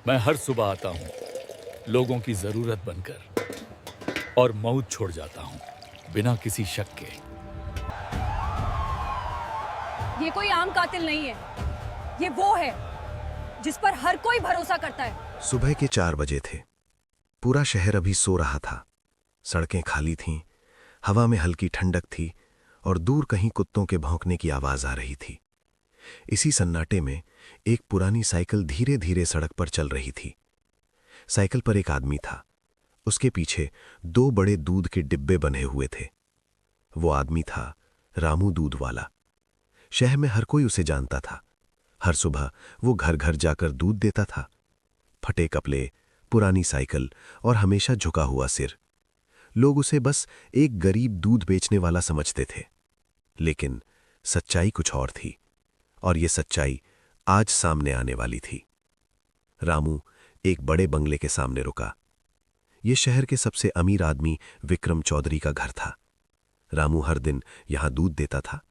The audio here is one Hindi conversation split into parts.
मैं हर सुबह आता हूँ लोगों की जरूरत बनकर और मौत छोड़ जाता हूँ बिना किसी शक के। ये कोई आम कातिल नहीं है, ये वो है जिस पर हर कोई भरोसा करता है। सुबह के 4 बजे थे। पूरा शहर अभी सो रहा था। सड़कें खाली थीं, हवा में हल्की ठंडक थी और दूर कहीं कुत्तों के भौंकने की आवाज आ रही थी। इसी सन्नाटे में एक पुरानी साइकिल धीरे धीरे सड़क पर चल रही थी। साइकिल पर एक आदमी था। उसके पीछे 2 बड़े दूध के डिब्बे बने हुए थे। वो आदमी था रामू दूध वाला। शहर में हर कोई उसे जानता था। हर सुबह वो घर घर जाकर दूध देता था। फटे कपड़े, पुरानी साइकिल और हमेशा झुका हुआ सिर। लोग उसे बस एक गरीब दूध बेचने वाला समझते थे। लेकिन सच्चाई कुछ और थी, और ये सच्चाई आज सामने आने वाली थी। रामू एक बड़े बंगले के सामने रुका। ये शहर के सबसे अमीर आदमी विक्रम चौधरी का घर था। रामू हर दिन यहां दूध देता था,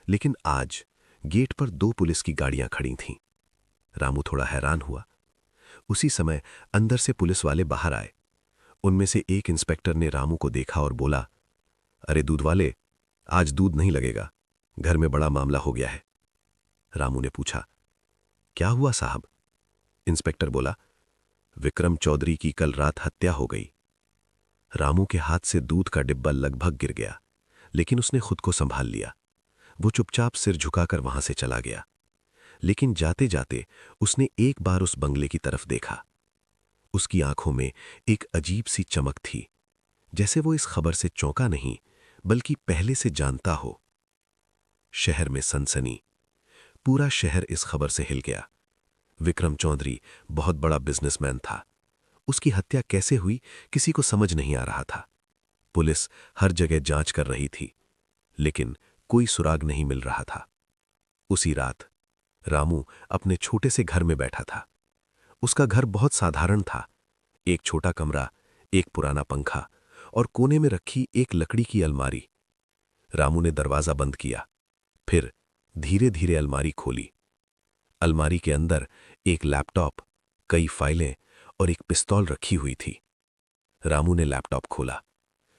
लेकिन आज गेट पर 2 पुलिस की गाड़ियां खड़ी थीं। रामू थोड़ा हैरान हुआ। उसी समय अंदर से पुलिस वाले बाहर आए। उनमें से एक इंस्पेक्टर ने रामू को देखा और बोला, अरे दूध वाले, आज दूध नहीं लगेगा, घर में बड़ा मामला हो गया है। रामू ने पूछा, क्या हुआ साहब? इंस्पेक्टर बोला, विक्रम चौधरी की कल रात हत्या हो गई। रामू के हाथ से दूध का डिब्बा लगभग गिर गया, लेकिन उसने खुद को संभाल लिया। वो चुपचाप सिर झुकाकर वहां से चला गया। लेकिन जाते जाते उसने एक बार उस बंगले की तरफ देखा। उसकी आंखों में एक अजीब सी चमक थी, जैसे वो इस खबर से चौंका नहीं, बल्कि पहले से जानता हो। शहर में सनसनी। पूरा शहर इस खबर से हिल गया। विक्रम चौधरी बहुत बड़ा बिजनेसमैन था। उसकी हत्या कैसे हुई, किसी को समझ नहीं आ रहा था। पुलिस हर जगह जांच कर रही थी, लेकिन कोई सुराग नहीं मिल रहा था। उसी रात रामू अपने छोटे से घर में बैठा था। उसका घर बहुत साधारण था। एक छोटा कमरा, एक पुराना पंखा और कोने में रखी एक लकड़ी की अलमारी। रामू ने दरवाजा बंद किया, फिर धीरे धीरे अलमारी खोली। अलमारी के अंदर एक लैपटॉप, कई फाइलें और एक पिस्तौल रखी हुई थी। रामू ने लैपटॉप खोला।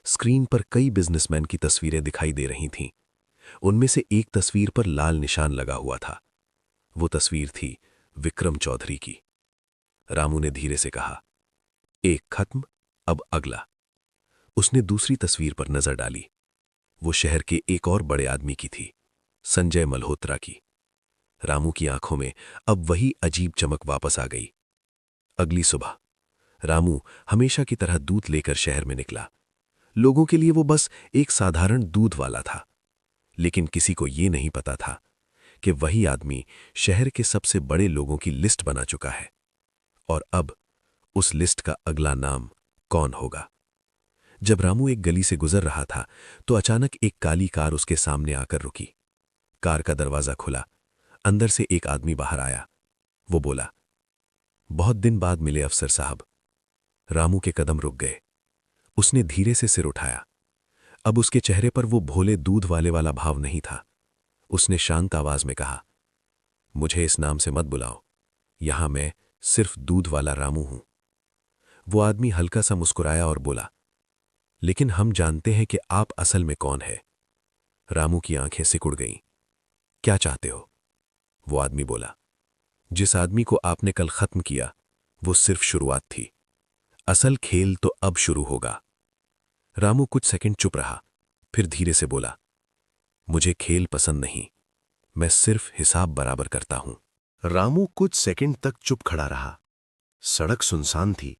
स्क्रीन पर कई बिजनेसमैन की तस्वीरें दिखाई दे रही थीं। उनमें से एक तस्वीर पर लाल निशान लगा हुआ था। वो तस्वीर थी विक्रम चौधरी की। रामू ने धीरे से कहा, एक खत्म, अब अगला। उसने दूसरी तस्वीर पर नजर डाली। वो शहर के एक और बड़े आदमी की थी, संजय मल्होत्रा की। रामू की आंखों में अब वही अजीब चमक वापस आ गई। अगली सुबह रामू हमेशा की तरह दूध लेकर शहर में निकला। लोगों के लिए वो बस एक साधारण दूध वाला था, लेकिन किसी को ये नहीं पता था कि वही आदमी शहर के सबसे बड़े लोगों की लिस्ट बना चुका है। और अब उस लिस्ट का अगला नाम कौन होगा? जब रामू एक गली से गुजर रहा था, तो अचानक एक काली कार उसके सामने आकर रुकी। कार का दरवाजा खुला। अंदर से एक आदमी बाहर आया। वो बोला, बहुत दिन बाद मिले अफसर साहब। रामू के कदम रुक गए। उसने धीरे से सिर उठाया। अब उसके चेहरे पर वो भोले दूध वाले वाला भाव नहीं था। उसने शांत आवाज में कहा, मुझे इस नाम से मत बुलाओ, यहां मैं सिर्फ दूध वाला रामू हूं। वो आदमी हल्का सा मुस्कुराया और बोला, लेकिन हम जानते हैं कि आप असल में कौन है। रामू की आंखें सिकुड़ गईं। क्या चाहते हो? वो आदमी बोला, जिस आदमी को आपने कल खत्म किया, वो सिर्फ शुरुआत थी। असल खेल तो अब शुरू होगा। रामू कुछ सेकंड चुप रहा, फिर धीरे से बोला, मुझे खेल पसंद नहीं, मैं सिर्फ हिसाब बराबर करता हूं। रामू कुछ सेकंड तक चुप खड़ा रहा। सड़क सुनसान थी।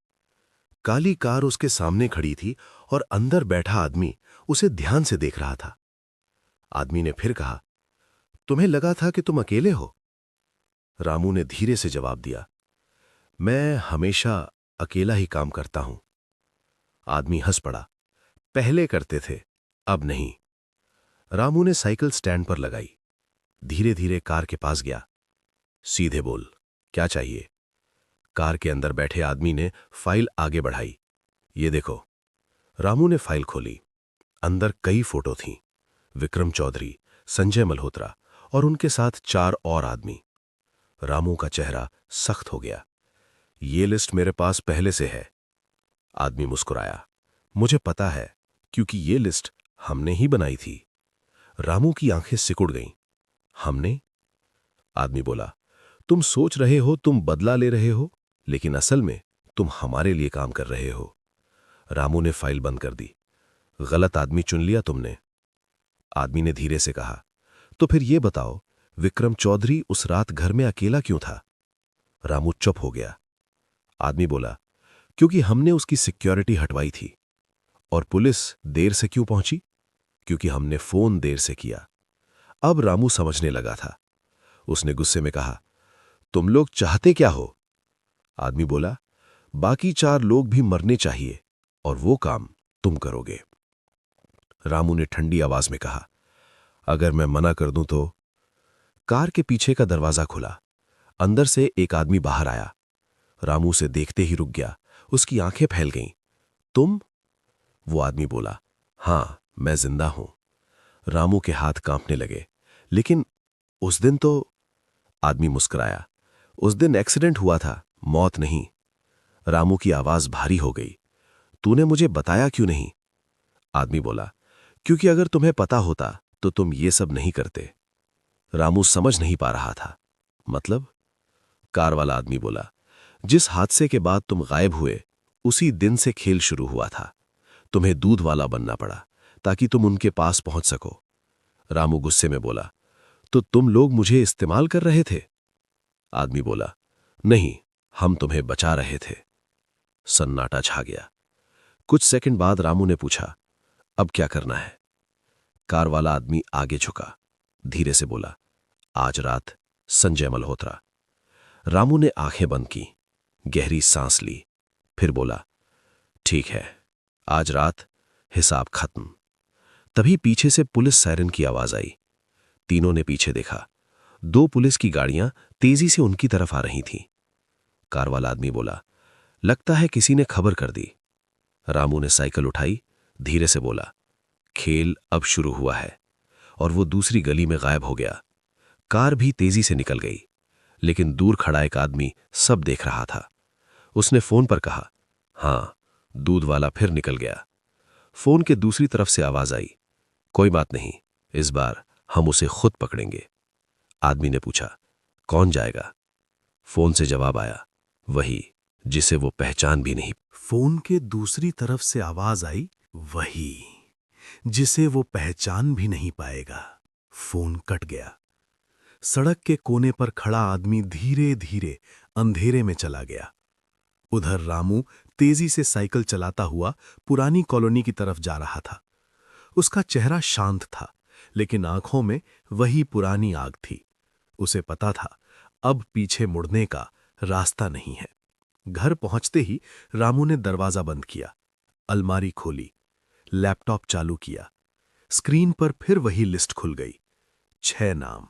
काली कार उसके सामने खड़ी थी और अंदर बैठा आदमी उसे ध्यान से देख रहा था। आदमी ने फिर कहा, तुम्हें लगा था कि तुम अकेले हो? रामू ने धीरे से जवाब दिया, मैं हमेशा अकेला ही काम करता हूं। आदमी हंस पड़ा, पहले करते थे, अब नहीं। रामू ने साइकिल स्टैंड पर लगाई। धीरे धीरे कार के पास गया। सीधे बोल, क्या चाहिए? कार के अंदर बैठे आदमी ने फाइल आगे बढ़ाई। ये देखो। रामू ने फाइल खोली। अंदर कई फोटो थीं। विक्रम चौधरी, संजय मल्होत्रा और उनके साथ 4 और आदमी। रामू का चेहरा सख्त हो गया। ये लिस्ट मेरे पास पहले से है। आदमी मुस्कुराया। मुझे पता है, क्योंकि ये लिस्ट हमने ही बनाई थी। रामू की आंखें सिकुड़ गईं। हमने? आदमी बोला, तुम सोच रहे हो तुम बदला ले रहे हो, लेकिन असल में तुम हमारे लिए काम कर रहे हो। रामू ने फाइल बंद कर दी। गलत आदमी चुन लिया तुमने। आदमी ने धीरे से कहा, तो फिर ये बताओ, विक्रम चौधरी उस रात घर में अकेला क्यों था? रामू चुप हो गया। आदमी बोला, क्योंकि हमने उसकी सिक्योरिटी हटवाई थी। और पुलिस देर से क्यों पहुंची? क्योंकि हमने फोन देर से किया। अब रामू समझने लगा था। उसने गुस्से में कहा, तुम लोग चाहते क्या हो? आदमी बोला, बाकी 4 लोग भी मरने चाहिए और वो काम तुम करोगे। रामू ने ठंडी आवाज में कहा, अगर मैं मना कर दूं तो? कार के पीछे का दरवाजा खुला। अंदर से एक आदमी बाहर आया। रामू से देखते ही रुक गया। उसकी आंखें फैल गईं। तुम? वो आदमी बोला, हां, मैं जिंदा हूं। रामू के हाथ कांपने लगे। लेकिन उस दिन तो? आदमी मुस्कुराया, उस दिन एक्सीडेंट हुआ था, मौत नहीं। रामू की आवाज भारी हो गई। तूने मुझे बताया क्यों नहीं? आदमी बोला, क्योंकि अगर तुम्हें पता होता तो तुम ये सब नहीं करते। रामू समझ नहीं पा रहा था। मतलब? कार वाला आदमी बोला, जिस हादसे के बाद तुम गायब हुए, उसी दिन से खेल शुरू हुआ था। तुम्हें दूध वाला बनना पड़ा ताकि तुम उनके पास पहुंच सको। रामू गुस्से में बोला, तो तुम लोग मुझे इस्तेमाल कर रहे थे? आदमी बोला, नहीं, हम तुम्हें बचा रहे थे। सन्नाटा छा गया। कुछ सेकंड बाद रामू ने पूछा, अब क्या करना है? कार वाला आदमी आगे झुका, धीरे से बोला, आज रात संजय मल्होत्रा। रामू ने आंखें बंद की, गहरी सांस ली, फिर बोला, ठीक है, आज रात हिसाब खत्म। तभी पीछे से पुलिस सायरन की आवाज आई। तीनों ने पीछे देखा। 2 पुलिस की गाड़ियां तेजी से उनकी तरफ आ रही थीं। कार वाला आदमी बोला, लगता है किसी ने खबर कर दी। रामू ने साइकिल उठाई, धीरे से बोला, खेल अब शुरू हुआ है। और वो दूसरी गली में गायब हो गया। कार भी तेजी से निकल गई, लेकिन दूर खड़ा एक आदमी सब देख रहा था। उसने फोन पर कहा, हां, दूध वाला फिर निकल गया। फोन के दूसरी तरफ से आवाज आई, कोई बात नहीं, इस बार हम उसे खुद पकड़ेंगे। आदमी ने पूछा, कौन जाएगा? फोन से जवाब आया, वही जिसे वो पहचान भी नहीं। फोन के दूसरी तरफ से आवाज आई, वही जिसे वो पहचान भी नहीं पाएगा। फोन कट गया। सड़क के कोने पर खड़ा आदमी धीरे धीरे अंधेरे में चला गया। उधर रामू तेजी से साइकिल चलाता हुआ पुरानी कॉलोनी की तरफ जा रहा था। उसका चेहरा शांत था, लेकिन आंखों में वही पुरानी आग थी। उसे पता था, अब पीछे मुड़ने का रास्ता नहीं है। घर पहुंचते ही रामू ने दरवाजा बंद किया, अलमारी खोली, लैपटॉप चालू किया। स्क्रीन पर फिर वही लिस्ट खुल गई। 6 नाम।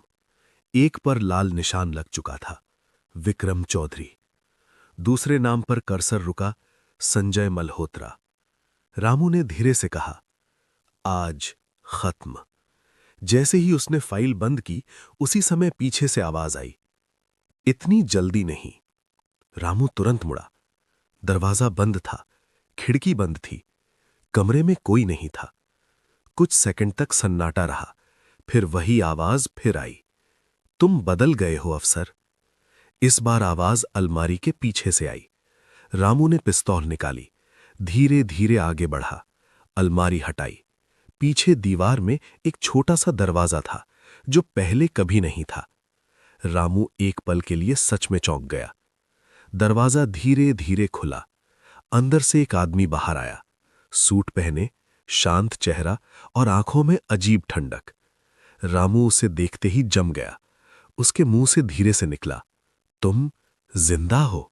एक पर लाल निशान लग चुका था, विक्रम चौधरी। दूसरे नाम पर कर्सर रुका, संजय मल्होत्रा। रामू ने धीरे से कहा, आज खत्म। जैसे ही उसने फाइल बंद की, उसी समय पीछे से आवाज आई, इतनी जल्दी नहीं। रामू तुरंत मुड़ा। दरवाजा बंद था, खिड़की बंद थी, कमरे में कोई नहीं था। कुछ सेकंड तक सन्नाटा रहा, फिर वही आवाज फिर आई, तुम बदल गए हो अफसर। इस बार आवाज अलमारी के पीछे से आई। रामू ने पिस्तौल निकाली, धीरे धीरे आगे बढ़ा, अलमारी हटाई। पीछे दीवार में एक छोटा सा दरवाजा था, जो पहले कभी नहीं था। रामू एक पल के लिए सच में चौंक गया। दरवाजा धीरे धीरे खुला। अंदर से एक आदमी बाहर आया, सूट पहने, शांत चेहरा और आंखों में अजीब ठंडक। रामू उसे देखते ही जम गया। उसके मुंह से धीरे से निकला, तुम जिंदा हो?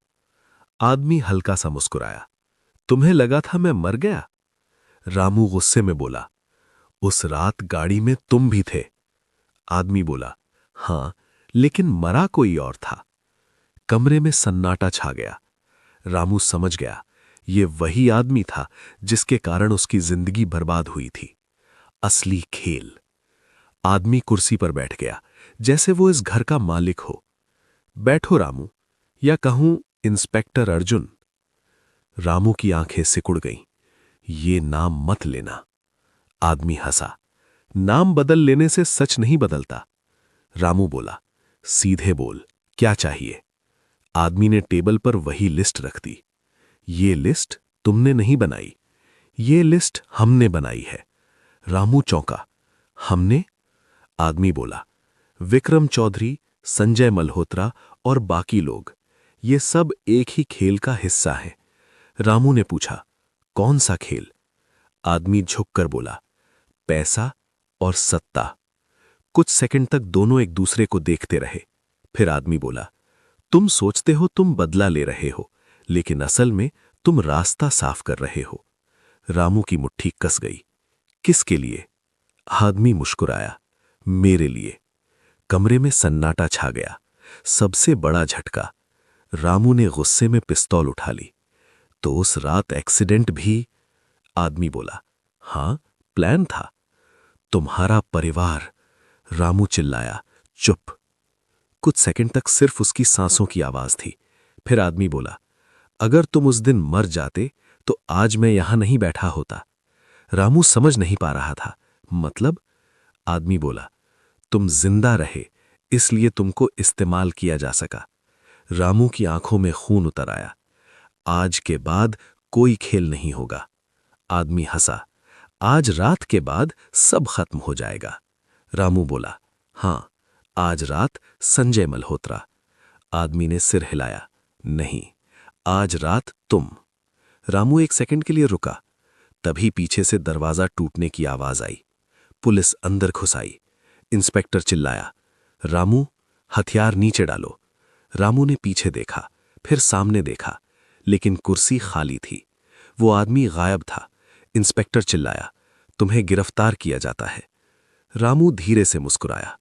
आदमी हल्का सा मुस्कुराया, तुम्हें लगा था मैं मर गया? रामू गुस्से में बोला, उस रात गाड़ी में तुम भी थे। आदमी बोला, हां, लेकिन मरा कोई और था। कमरे में सन्नाटा छा गया। रामू समझ गया, ये वही आदमी था जिसके कारण उसकी जिंदगी बर्बाद हुई थी। असली खेल। आदमी कुर्सी पर बैठ गया, जैसे वो इस घर का मालिक हो। बैठो रामू, या कहूं इंस्पेक्टर अर्जुन। रामू की आंखें सिकुड़ गईं। ये नाम मत लेना। आदमी हंसा। नाम बदल लेने से सच नहीं बदलता। रामू बोला, सीधे बोल, क्या चाहिए? आदमी ने टेबल पर वही लिस्ट रख दी। ये लिस्ट तुमने नहीं बनाई, ये लिस्ट हमने बनाई है। रामू चौंका। हमने? आदमी बोला, विक्रम चौधरी, संजय मल्होत्रा और बाकी लोग, ये सब एक ही खेल का हिस्सा हैं। रामू ने पूछा, कौन सा खेल? आदमी झुककर बोला, पैसा और सत्ता। कुछ सेकंड तक दोनों एक दूसरे को देखते रहे। फिर आदमी बोला, तुम सोचते हो तुम बदला ले रहे हो, लेकिन असल में तुम रास्ता साफ कर रहे हो। रामू की मुट्ठी कस गई। किसके लिए? आदमी मुस्कुराया, मेरे लिए। कमरे में सन्नाटा छा गया। सबसे बड़ा झटका, रामू ने गुस्से में पिस्तौल उठा ली। तो उस रात एक्सीडेंट भी? आदमी बोला, हां, प्लान था। तुम्हारा परिवार? रामू चिल्लाया, चुप। कुछ सेकंड तक सिर्फ उसकी सांसों की आवाज थी। फिर आदमी बोला, अगर तुम उस दिन मर जाते तो आज मैं यहां नहीं बैठा होता। रामू समझ नहीं पा रहा था। मतलब? आदमी बोला, तुम जिंदा रहे इसलिए तुमको इस्तेमाल किया जा सका। रामू की आंखों में खून उतर आया। आज के बाद कोई खेल नहीं होगा। आदमी हंसा, आज रात के बाद सब खत्म हो जाएगा। रामू बोला, हां, आज रात संजय मल्होत्रा। आदमी ने सिर हिलाया, नहीं, आज रात तुम। रामू एक सेकंड के लिए रुका। तभी पीछे से दरवाजा टूटने की आवाज आई। पुलिस अंदर घुस आई। इंस्पेक्टर चिल्लाया, रामू, हथियार नीचे डालो। रामू ने पीछे देखा, फिर सामने देखा, लेकिन कुर्सी खाली थी। वो आदमी गायब था। इंस्पेक्टर चिल्लाया, तुम्हें गिरफ्तार किया जाता है। रामू धीरे से मुस्कुराया,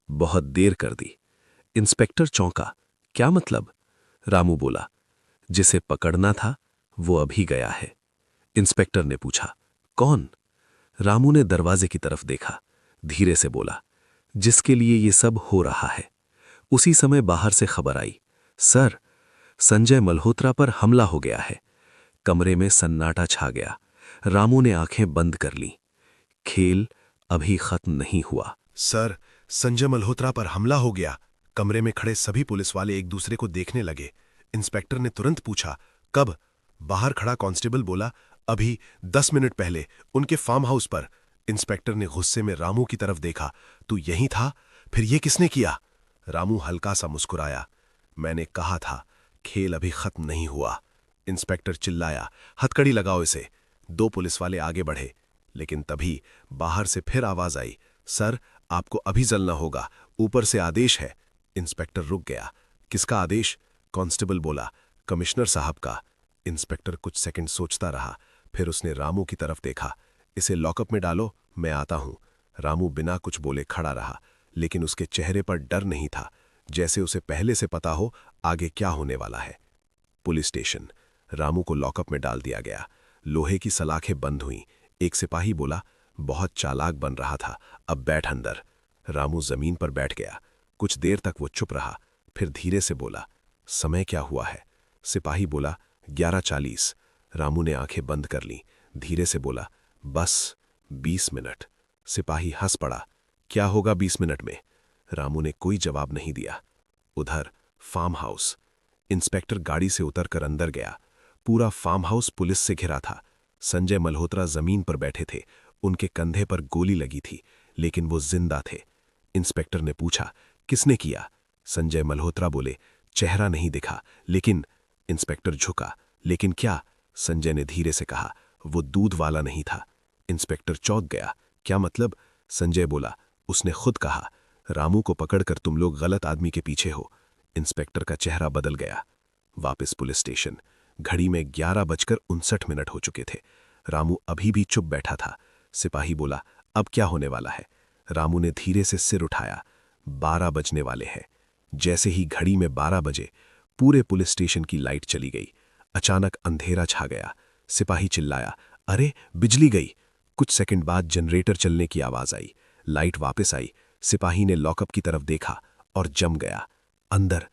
बहुत देर कर दी। इंस्पेक्टर चौंका, क्या मतलब? रामू बोला, जिसे पकड़ना था वो अभी गया है। इंस्पेक्टर ने पूछा, कौन? रामू ने दरवाजे की तरफ देखा, धीरे से बोला, जिसके लिए ये सब हो रहा है। उसी समय बाहर से खबर आई, सर, संजय मल्होत्रा पर हमला हो गया है। कमरे में सन्नाटा छा गया। रामू ने आंखें बंद कर लीं। खेल अभी खत्म नहीं हुआ। सर, संजय मल्होत्रा पर हमला हो गया। कमरे में खड़े सभी पुलिस वाले एक दूसरे को देखने लगे। इंस्पेक्टर ने तुरंत पूछा, कब? बाहर खड़ा कांस्टेबल बोला, अभी 10 मिनट पहले उनके फार्म हाउस पर। इंस्पेक्टर ने गुस्से में रामू की तरफ देखा, तू यहीं था? फिर ये किसने किया? रामू हल्का सा मुस्कुराया, मैंने कहा था खेल अभी खत्म नहीं हुआ। इंस्पेक्टर चिल्लाया, हथकड़ी लगाओ इसे। 2 पुलिस वाले आगे बढ़े, लेकिन तभी बाहर से फिर आवाज आई, सर, आपको अभी जलना होगा, ऊपर से आदेश है। इंस्पेक्टर रुक गया। किसका आदेश? कांस्टेबल बोला, कमिश्नर साहब का। इंस्पेक्टर कुछ सेकंड सोचता रहा, फिर उसने रामू की तरफ देखा, इसे लॉकअप में डालो, मैं आता हूं। रामू बिना कुछ बोले खड़ा रहा, लेकिन उसके चेहरे पर डर नहीं था, जैसे उसे पहले से पता हो आगे क्या होने वाला है। Police station. रामू को लॉकअप में डाल दिया गया। लोहे की सलाखें बंद हुईं। एक सिपाही बोला, बहुत चालाक बन रहा था, अब बैठ अंदर। रामू जमीन पर बैठ गया। कुछ देर तक वो चुप रहा, फिर धीरे से बोला, समय क्या हुआ है? सिपाही बोला, 11:40। रामू ने आंखें बंद कर लीं, धीरे से बोला, बस 20 मिनट। सिपाही हंस पड़ा, क्या होगा 20 मिनट में? रामू ने कोई जवाब नहीं दिया। उधर फार्म हाउस। इंस्पेक्टर गाड़ी से उतरकर अंदर गया। पूरा फार्म हाउस पुलिस से घिरा था। संजय मल्होत्रा जमीन पर बैठे थे। उनके कंधे पर गोली लगी थी, लेकिन वो जिंदा थे। इंस्पेक्टर ने पूछा, किसने किया? संजय मल्होत्रा बोले, चेहरा नहीं दिखा, लेकिन। इंस्पेक्टर झुका, लेकिन क्या? संजय ने धीरे से कहा, वो दूध वाला नहीं था। इंस्पेक्टर चौंक गया, क्या मतलब? संजय बोला, उसने खुद कहा, रामू को पकड़कर तुम लोग गलत आदमी के पीछे हो। इंस्पेक्टर का चेहरा बदल गया। वापस पुलिस स्टेशन। घड़ी में 11:59 हो चुके थे। रामू अभी भी चुप बैठा था। सिपाही बोला, अब क्या होने वाला है? रामू ने धीरे से सिर उठाया, 12 बजने वाले हैं। जैसे ही घड़ी में 12 बजे, पूरे पुलिस स्टेशन की लाइट चली गई। अचानक अंधेरा छा गया। सिपाही चिल्लाया, अरे बिजली गई। कुछ सेकंड बाद जनरेटर चलने की आवाज आई। लाइट वापस आई। सिपाही ने लॉकअप की तरफ देखा और जम गया। अंदर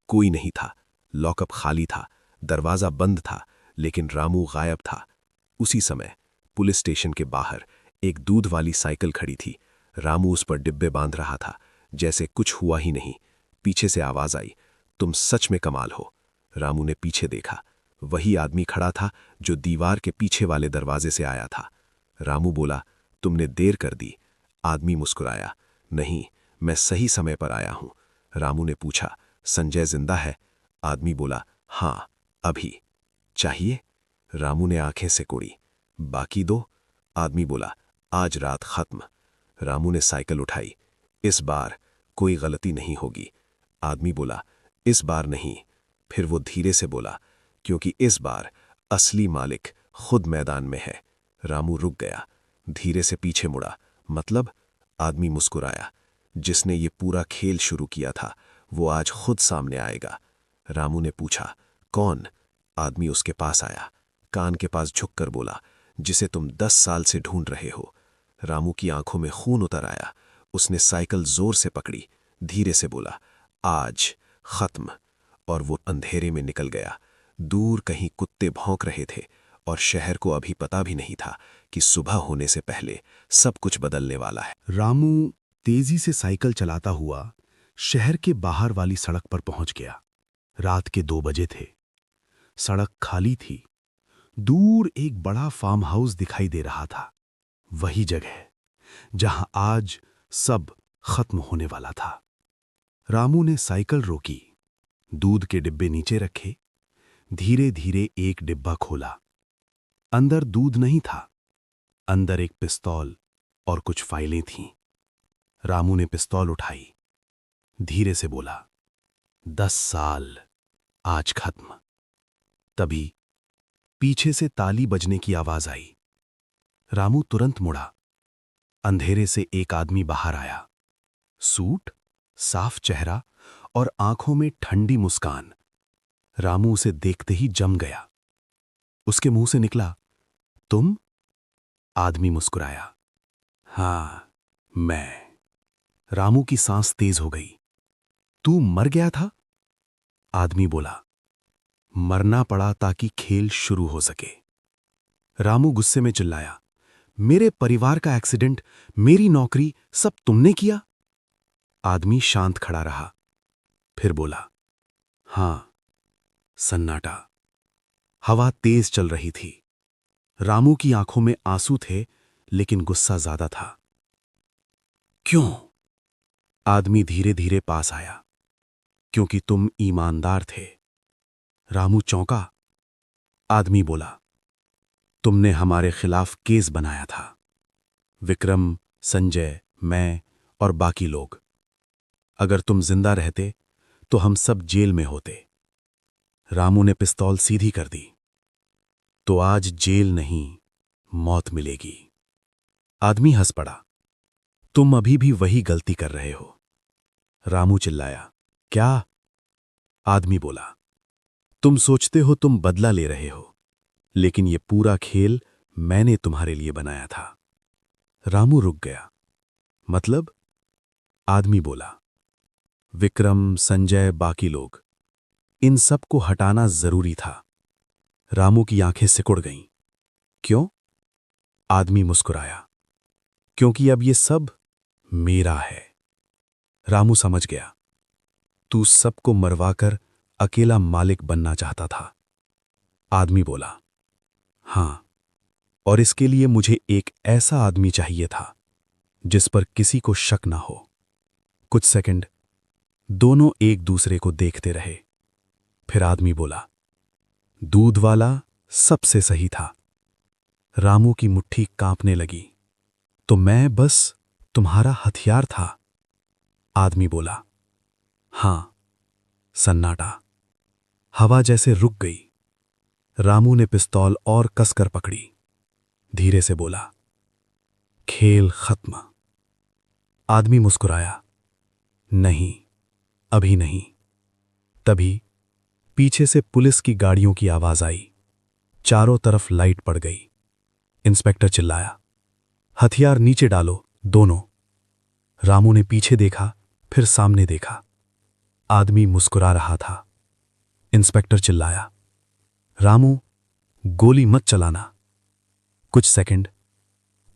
कोई नहीं था। लॉकअप खाली था, दरवाजा बंद था, लेकिन रामू गायब था। उसी समय पुलिस स्टेशन के बाहर एक दूध वाली साइकिल खड़ी थी। रामू उस पर डिब्बे बांध रहा था, जैसे कुछ हुआ ही नहीं। पीछे से आवाज आई, तुम सच में कमाल हो। रामू ने पीछे देखा, वही आदमी खड़ा था जो दीवार के पीछे वाले दरवाजे से आया था। रामू बोला, तुमने देर कर दी। आदमी मुस्कुराया, नहीं, मैं सही समय पर आया हूं। रामू ने पूछा, संजय जिंदा है? आदमी बोला, हाँ, अभी। चाहिए? रामू ने आंखें सिकोड़ी। बाकी दो? आदमी बोला, आज रात खत्म। रामू ने साइकिल उठाई। इस बार कोई गलती नहीं होगी। आदमी बोला, इस बार नहीं। फिर वो धीरे से बोला, क्योंकि इस बार असली मालिक खुद मैदान में है। रामू रुक गया, धीरे से पीछे मुड़ा। मतलब? आदमी मुस्कुराया, जिसने ये पूरा खेल शुरू किया था वो आज खुद सामने आएगा। रामू ने पूछा, कौन? आदमी उसके पास आया, कान के पास झुककर बोला, जिसे तुम 10 साल से ढूंढ रहे हो। रामू की आंखों में खून उतर आया। उसने साइकिल जोर से पकड़ी, धीरे से बोला, आज खत्म। और वो अंधेरे में निकल गया। दूर कहीं कुत्ते भौंक रहे थे और शहर को अभी पता भी नहीं था कि सुबह होने से पहले सब कुछ बदलने वाला है। रामू तेजी से साइकिल चलाता हुआ शहर के बाहर वाली सड़क पर पहुंच गया। रात के 2 बजे थे। सड़क खाली थी। दूर एक बड़ा फार्म हाउस दिखाई दे रहा था, वही जगह जहां आज सब खत्म होने वाला था। रामू ने साइकिल रोकी, दूध के डिब्बे नीचे रखे, धीरे धीरे एक डिब्बा खोला। अंदर दूध नहीं था, अंदर एक पिस्तौल और कुछ फाइलें थीं। रामू ने पिस्तौल उठाई, धीरे से बोला, 10 साल आज खत्म। तभी पीछे से ताली बजने की आवाज आई। रामू तुरंत मुड़ा। अंधेरे से एक आदमी बाहर आया। सूट, साफ चेहरा और आंखों में ठंडी मुस्कान। रामू उसे देखते ही जम गया। उसके मुंह से निकला, तुम? आदमी मुस्कुराया, हां, मैं। रामू की सांस तेज हो गई। तू मर गया था? आदमी बोला, मरना पड़ा ताकि खेल शुरू हो सके। रामू गुस्से में चिल्लाया, मेरे परिवार का एक्सीडेंट, मेरी नौकरी, सब तुमने किया? आदमी शांत खड़ा रहा, फिर बोला, हां। सन्नाटा। हवा तेज चल रही थी। रामू की आंखों में आंसू थे, लेकिन गुस्सा ज्यादा था। क्यों? आदमी धीरे धीरे पास आया। क्योंकि तुम ईमानदार थे। रामू चौंका। आदमी बोला, तुमने हमारे खिलाफ केस बनाया था। विक्रम, संजय, मैं और बाकी लोग। अगर तुम जिंदा रहते तो हम सब जेल में होते। रामू ने पिस्तौल सीधी कर दी। तो आज जेल नहीं, मौत मिलेगी। आदमी हंस पड़ा। तुम अभी भी वही गलती कर रहे हो। रामू चिल्लाया, क्या? आदमी बोला, तुम सोचते हो तुम बदला ले रहे हो, लेकिन ये पूरा खेल मैंने तुम्हारे लिए बनाया था। रामू रुक गया। मतलब? आदमी बोला, विक्रम, संजय, बाकी लोग, इन सबको हटाना जरूरी था। रामू की आंखें सिकुड़ गईं। क्यों? आदमी मुस्कुराया, क्योंकि अब ये सब मेरा है। रामू समझ गया, तू सबको मरवाकर अकेला मालिक बनना चाहता था। आदमी बोला, हां, और इसके लिए मुझे एक ऐसा आदमी चाहिए था जिस पर किसी को शक ना हो। कुछ सेकंड दोनों एक दूसरे को देखते रहे। फिर आदमी बोला, दूध वाला सबसे सही था। रामू की मुट्ठी कांपने लगी। तो मैं बस तुम्हारा हथियार था? आदमी बोला, हां। सन्नाटा। हवा जैसे रुक गई। रामू ने पिस्तौल और कसकर पकड़ी। धीरे से बोला, खेल खत्म। आदमी मुस्कुराया, नहीं, अभी नहीं। तभी पीछे से पुलिस की गाड़ियों की आवाज आई। चारों तरफ लाइट पड़ गई। इंस्पेक्टर चिल्लाया, हथियार नीचे डालो, दोनों। रामू ने पीछे देखा, फिर सामने देखा। आदमी मुस्कुरा रहा था। इंस्पेक्टर चिल्लाया, रामू, गोली मत चलाना। कुछ सेकंड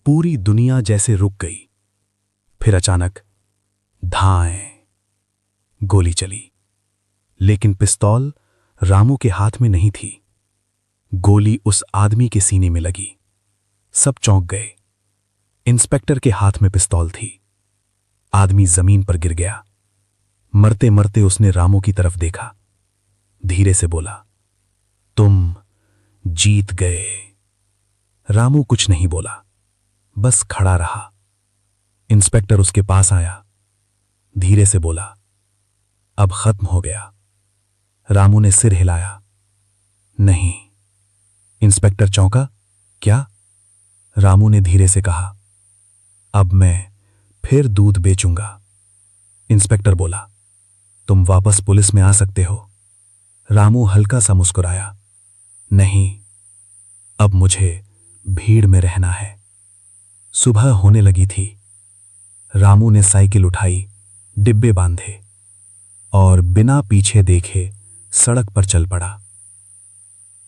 पूरी दुनिया जैसे रुक गई। फिर अचानक धाएं गोली चली, लेकिन पिस्तौल रामू के हाथ में नहीं थी। गोली उस आदमी के सीने में लगी। सब चौंक गए। इंस्पेक्टर के हाथ में पिस्तौल थी। आदमी जमीन पर गिर गया। मरते मरते उसने रामू की तरफ देखा, धीरे से बोला, तुम जीत गए। रामू कुछ नहीं बोला, बस खड़ा रहा। इंस्पेक्टर उसके पास आया, धीरे से बोला, अब खत्म हो गया। रामू ने सिर हिलाया, नहीं। इंस्पेक्टर चौंका, क्या? रामू ने धीरे से कहा, अब मैं फिर दूध बेचूंगा। इंस्पेक्टर बोला, तुम वापस पुलिस में आ सकते हो। रामू हल्का सा मुस्कुराया, नहीं, अब मुझे भीड़ में रहना है। सुबह होने लगी थी। रामू ने साइकिल उठाई, डिब्बे बांधे और बिना पीछे देखे सड़क पर चल पड़ा।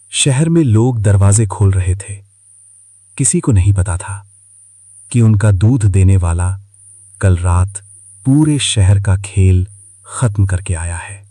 शहर में लोग दरवाजे खोल रहे थे। किसी को नहीं पता था कि उनका दूध देने वाला कल रात पूरे शहर का खेल खत्म करके आया है।